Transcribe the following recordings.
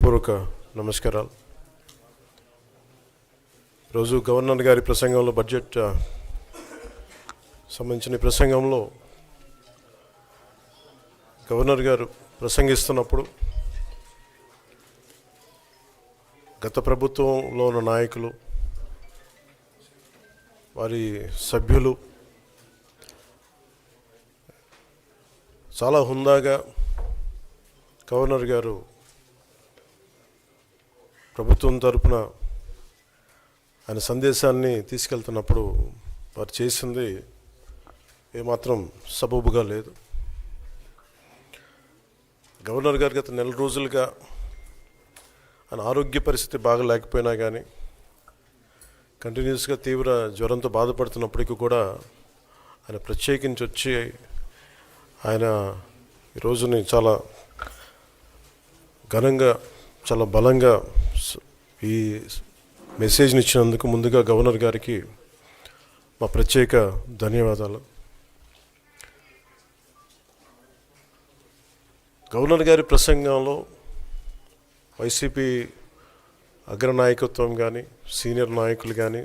హృదయపూర్వక నమస్కారాలు. రోజు గవర్నర్ గారి ప్రసంగంలో బడ్జెట్ సంబంధించిన ప్రసంగంలో గవర్నర్ గారు ప్రసంగిస్తున్నప్పుడు గత ప్రభుత్వంలో ఉన్న నాయకులు, వారి సభ్యులు చాలా హుందాగా గవర్నర్ గారు ప్రభుత్వం తరపున ఆయన సందేశాన్ని తీసుకెళ్తున్నప్పుడు వారు చేసింది ఏమాత్రం సబబుగా లేదు. గవర్నర్ గారు గత నెల రోజులుగా ఆయన ఆరోగ్య పరిస్థితి బాగా లేకపోయినా కానీ కంటిన్యూస్గా తీవ్ర జ్వరంతో బాధపడుతున్నప్పటికీ కూడా ఆయన ప్రత్యేకించి వచ్చి ఆయన ఈ రోజుని చాలా ఘనంగా, చాలా బలంగా ఈ మెసేజ్ని ఇచ్చినందుకు ముందుగా గవర్నర్ గారికి మా ప్రత్యేక ధన్యవాదాలు. గవర్నర్ గారి ప్రసంగంలో వైసీపీ అగ్రనాయకత్వం కానీ, సీనియర్ నాయకులు కానీ,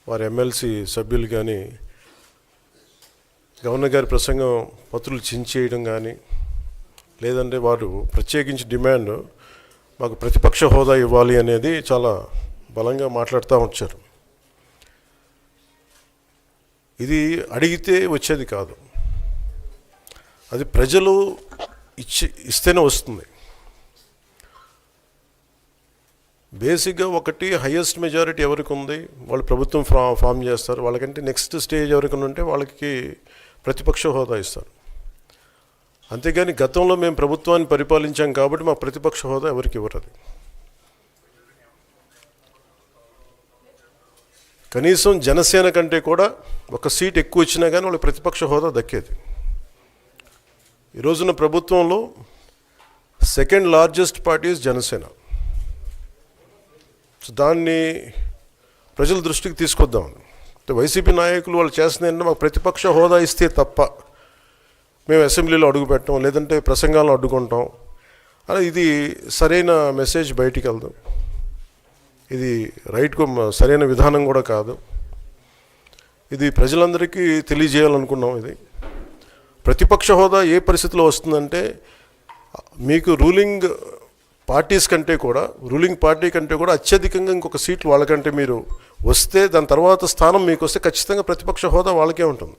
వారి ఎమ్మెల్సీ సభ్యులు కానీ గవర్నర్ గారి ప్రసంగం పత్రులు చించేయడం కానీ, లేదంటే వారు ప్రత్యేకించి డిమాండ్ మాకు ప్రతిపక్ష హోదా ఇవ్వాలి అనేది చాలా బలంగా మాట్లాడుతూ వచ్చారు. ఇది అడిగితే వచ్చేది కాదు, అది ప్రజలు ఇస్తేనే వస్తుంది. బేసిక్గా ఒకటి హయ్యెస్ట్ మెజారిటీ ఎవరికి ఉంది వాళ్ళు ప్రభుత్వం ఫామ్ చేస్తారు. వాళ్ళకంటే నెక్స్ట్ స్టేజ్ ఎవరికి ఉంటే వాళ్ళకి ప్రతిపక్ష హోదా ఇస్తారు. అంతేగాని గతంలో మేము ప్రభుత్వాన్ని పరిపాలించాం కాబట్టి మా ప్రతిపక్ష హోదా ఎవరికి ఇవ్వరు. కనీసం జనసేన కంటే కూడా ఒక సీట్ ఎక్కువ వచ్చినా కానీ వాళ్ళకి ప్రతిపక్ష హోదా దక్కేది. ఈ రోజున ప్రభుత్వంలో సెకండ్ లార్జెస్ట్ పార్టీ జనసేన. దాన్ని ప్రజల దృష్టికి తీసుకొద్దాం. వైసీపీ నాయకులు వాళ్ళు చేస్తుంది ఏంటంటే మాకు ప్రతిపక్ష హోదా ఇస్తే తప్ప మేము అసెంబ్లీలో అడుగు పెట్టాం, లేదంటే ప్రసంగాలను అడ్డుకుంటాం అని. ఇది సరైన మెసేజ్ బయటికి వెళ్దాం. ఇది సరైన విధానం కూడా కాదు. ఇది ప్రజలందరికీ తెలియజేయాలనుకున్నాం. ఇది ప్రతిపక్ష హోదా ఏ పరిస్థితిలో వస్తుందంటే, మీకు రూలింగ్ పార్టీ కంటే కూడా అత్యధికంగా ఇంకొక సీట్లు వాళ్ళకంటే మీరు వస్తే, దాని తర్వాత స్థానం మీకు వస్తే ఖచ్చితంగా ప్రతిపక్ష హోదా వాళ్ళకే ఉంటుంది.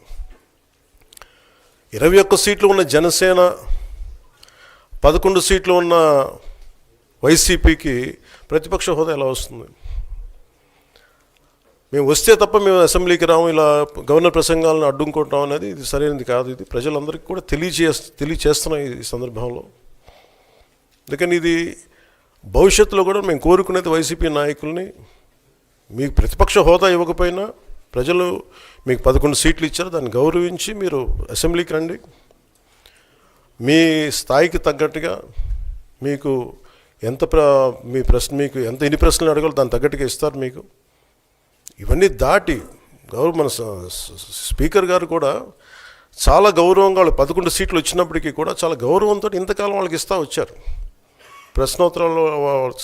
21 సీట్లు ఉన్న జనసేన, 11 సీట్లు ఉన్న వైసీపీకి ప్రతిపక్ష హోదా ఎలా వస్తుంది? మేము వస్తే తప్ప మేము అసెంబ్లీకి రాము, ఇలా గవర్నర్ ప్రసంగాలను అడ్డుకుంటాం అనేది ఇది సరైనది కాదు. ఇది ప్రజలందరికీ కూడా తెలియచేస్తున్నాం ఈ సందర్భంలో. అందుకని ఇది భవిష్యత్తులో కూడా మేము కోరుకునేది వైసీపీ నాయకుల్ని, మీకు ప్రతిపక్ష హోదా ఇవ్వకపోయినా ప్రజలు మీకు 11 సీట్లు ఇచ్చారు, దాన్ని గౌరవించి మీరు అసెంబ్లీకి రండి. మీ స్థాయికి తగ్గట్టుగా మీకు మీకు ఎన్ని ప్రశ్నలు అడగాలో దాని తగ్గట్టుగా ఇస్తారు మీకు. ఇవన్నీ దాటి మన స్పీకర్ గారు కూడా చాలా గౌరవంగా, వాళ్ళు 11 సీట్లు వచ్చినప్పటికీ కూడా చాలా గౌరవంతో ఇంతకాలం వాళ్ళకి ఇస్తూ వచ్చారు. ప్రశ్నోత్తరాల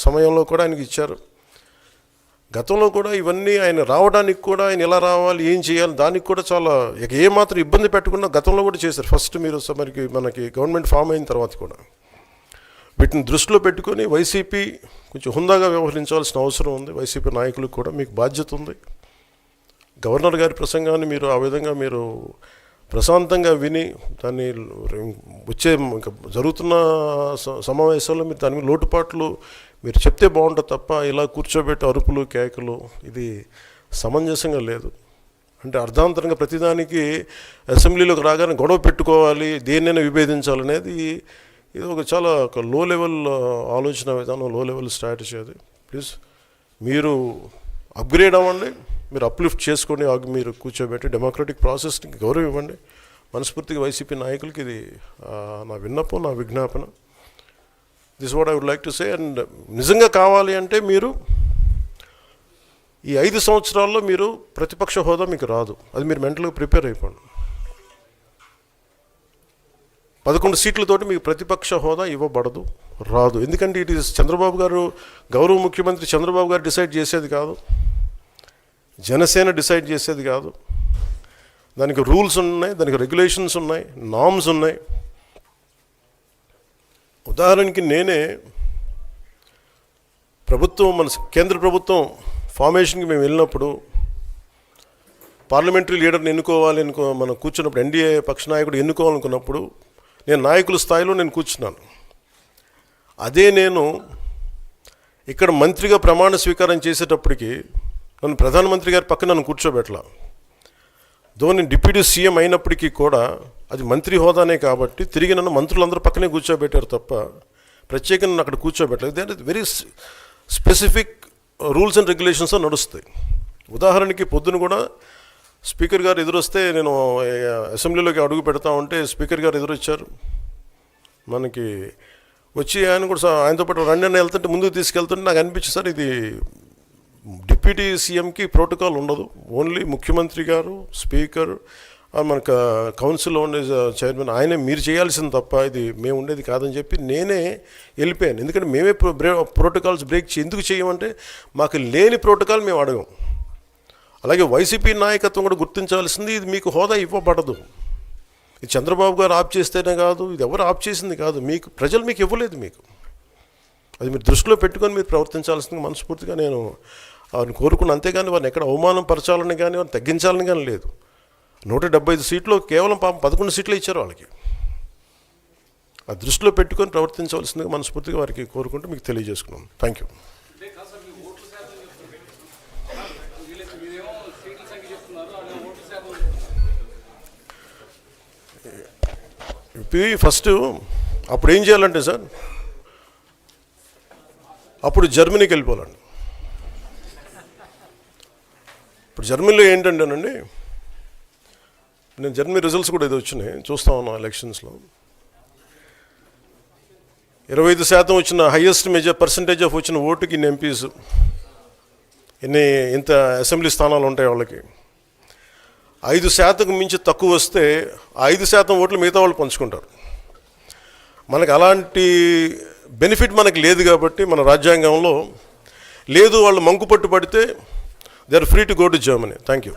సమయంలో కూడా ఆయనకి ఇచ్చారు. గతంలో కూడా ఇవన్నీ ఆయన రావడానికి కూడా ఆయన ఎలా రావాలి, ఏం చేయాలి, దానికి కూడా చాలా ఏమాత్రం ఇబ్బంది పెట్టకుండా గతంలో కూడా చేశారు. ఫస్ట్ మనకి గవర్నమెంట్ ఫామ్ అయిన తర్వాత కూడా వీటిని దృష్టిలో పెట్టుకొని వైసీపీ కొంచెం హుందాగా వ్యవహరించాల్సిన అవసరం ఉంది. వైసీపీ నాయకులకు కూడా మీకు బాధ్యత ఉంది. గవర్నర్ గారి ప్రసంగాన్ని మీరు ఆ విధంగా మీరు ప్రశాంతంగా విని, దాన్ని వచ్చే జరుగుతున్న సమావేశాల్లో మీరు దాని మీద లోటుపాట్లు మీరు చెప్తే బాగుంటుంది తప్ప ఇలా కూర్చోబెట్టి అరుపులు కేకలు ఇది సమంజసంగా లేదు. అంటే అర్ధాంతరంగా ప్రతిదానికి అసెంబ్లీలోకి రాగానే గొడవ పెట్టుకోవాలి, దేన్నైనా విభేదించాలనేది ఇది చాలా లో లెవెల్ ఆలోచన విధానం, లో లెవెల్ స్ట్రాటజీ. అది ప్లీజ్ మీరు అప్గ్రేడ్ అవ్వండి, మీరు అప్లిఫ్ట్ చేసుకొని మీరు కూర్చోబెట్టి డెమోక్రటిక్ ప్రాసెస్కి గౌరవం ఇవ్వండి. మనస్ఫూర్తిగా వైసీపీ నాయకులకి ఇది నా విన్నపం, నా విజ్ఞాపన. This what I would like to say. And నిజంగా కావాలి అంటే మీరు ఈ 5 సంవత్సరాల్లో మీరు ప్రతిపక్ష హోదా మీకు రాదు. అది మీరు మెంటల్గా ప్రిపేర్ అయిపోండి. 11 సీట్లతోటి మీకు ప్రతిపక్ష హోదా ఇవ్వబడదు. రాదు. ఎందుకంటే ఇట్ ఈస్ చంద్రబాబు గారు, గౌరవ ముఖ్యమంత్రి చంద్రబాబు గారు డిసైడ్ చేసేది కాదు, జనసేన డిసైడ్ చేసేది కాదు. దానికి రూల్స్ ఉన్నాయి, దానికి రెగ్యులేషన్స్ ఉన్నాయి, నామ్స్ ఉన్నాయి. ఉదాహరణకి నేనే ప్రభుత్వం, మన కేంద్ర ప్రభుత్వం ఫార్మేషన్కి మేము వెళ్ళినప్పుడు పార్లమెంటరీ లీడర్ని ఎన్నుకోవాలి మనం కూర్చున్నప్పుడు, ఎన్డీఏ పక్ష నాయకుడు ఎన్నుకోవాలనుకున్నప్పుడు నేను నాయకుల స్థాయిలో నేను కూర్చున్నాను. అదే నేను ఇక్కడ మంత్రిగా ప్రమాణ స్వీకారం చేసేటప్పటికి నన్ను ప్రధానమంత్రి గారి పక్కన నన్ను కూర్చోబెట్టలా. నేను డిప్యూటీ సీఎం అయినప్పటికీ కూడా అది మంత్రి హోదానే కాబట్టి తిరిగి నన్ను మంత్రులందరూ పక్కనే కూర్చోబెట్టారు తప్ప ప్రత్యేకంగా నన్ను అక్కడ కూర్చోబెట్టలేదు. అంటే very specific rules and regulations నడుస్తాయి. ఉదాహరణకి పొద్దున కూడా స్పీకర్ గారు ఎదురొస్తే, నేను అసెంబ్లీలోకి అడుగు పెడతా ఉంటే స్పీకర్ గారు ఎదురొచ్చారు. మనకి వచ్చి ఆయన కూడా ఆయనతో పాటు రండి అని వెళ్తుంటే ముందుకు తీసుకెళ్తుంటే నాకు అనిపించింది, సార్ ఇది డిప్యూటీ సీఎంకి ప్రోటోకాల్ ఉండదు, ఓన్లీ ముఖ్యమంత్రి గారు, స్పీకర్, మనకు కౌన్సిల్లో ఉండే చైర్మన్ ఆయనే మీరు చేయాల్సింది తప్ప ఇది మేము ఉండేది కాదని చెప్పి నేనే వెళ్ళిపోయాను. ఎందుకంటే మేమే ప్రోటోకాల్స్ బ్రేక్ ఎందుకు చేయమంటే మాకు లేని ప్రోటోకాల్ మేము అడగం. అలాగే వైసీపీ నాయకత్వం కూడా గుర్తించాల్సింది, ఇది మీకు హోదా ఇవ్వబడదు. ఇది చంద్రబాబు గారు ఆప్ చేస్తేనే కాదు, ఇది ఎవరు ఆప్ చేసింది కాదు, మీకు ప్రజలు మీకు ఇవ్వలేదు. మీకు అది మీరు దృష్టిలో పెట్టుకొని మీరు ప్రవర్తించాల్సింది మనస్ఫూర్తిగా నేను వారిని కోరుకున్నాను. అంతేగాని వారిని ఎక్కడ అవమానం పరచాలని కానీ వారిని తగ్గించాలని కానీ లేదు. 175 సీట్లు కేవలం 11 సీట్లు ఇచ్చారు వాళ్ళకి. ఆ దృష్టిలో పెట్టుకొని ప్రవర్తించవలసిందిగా మనస్ఫూర్తిగా వారికి కోరుకుంటూ మీకు తెలియజేసుకున్నాను. Thank you. ఫస్ట్ అప్పుడు ఏం చేయాలంటే సార్, అప్పుడు జర్మనీకి వెళ్ళిపోవాలండి. ఇప్పుడు జర్మనీలో ఏంటంటేనండి, నేను జర్మనీ రిజల్ట్స్ కూడా ఇది వచ్చినాయి చూస్తా ఉన్నాను. ఎలక్షన్స్లో 25% వచ్చిన హైయెస్ట్ పర్సంటేజ్ ఆఫ్ వచ్చిన ఓటుకి ఇన్ని ఎంపీస్, ఇంత అసెంబ్లీ స్థానాలు ఉంటాయి వాళ్ళకి. 5% మించి తక్కువ వస్తే 5% ఓట్లు మిగతా వాళ్ళు పంచుకుంటారు. మనకు అలాంటి బెనిఫిట్ మనకు లేదు కాబట్టి మన రాజ్యాంగంలో లేదు. వాళ్ళు మంకు పట్టు పడితే they are free to go to Germany. Thank you.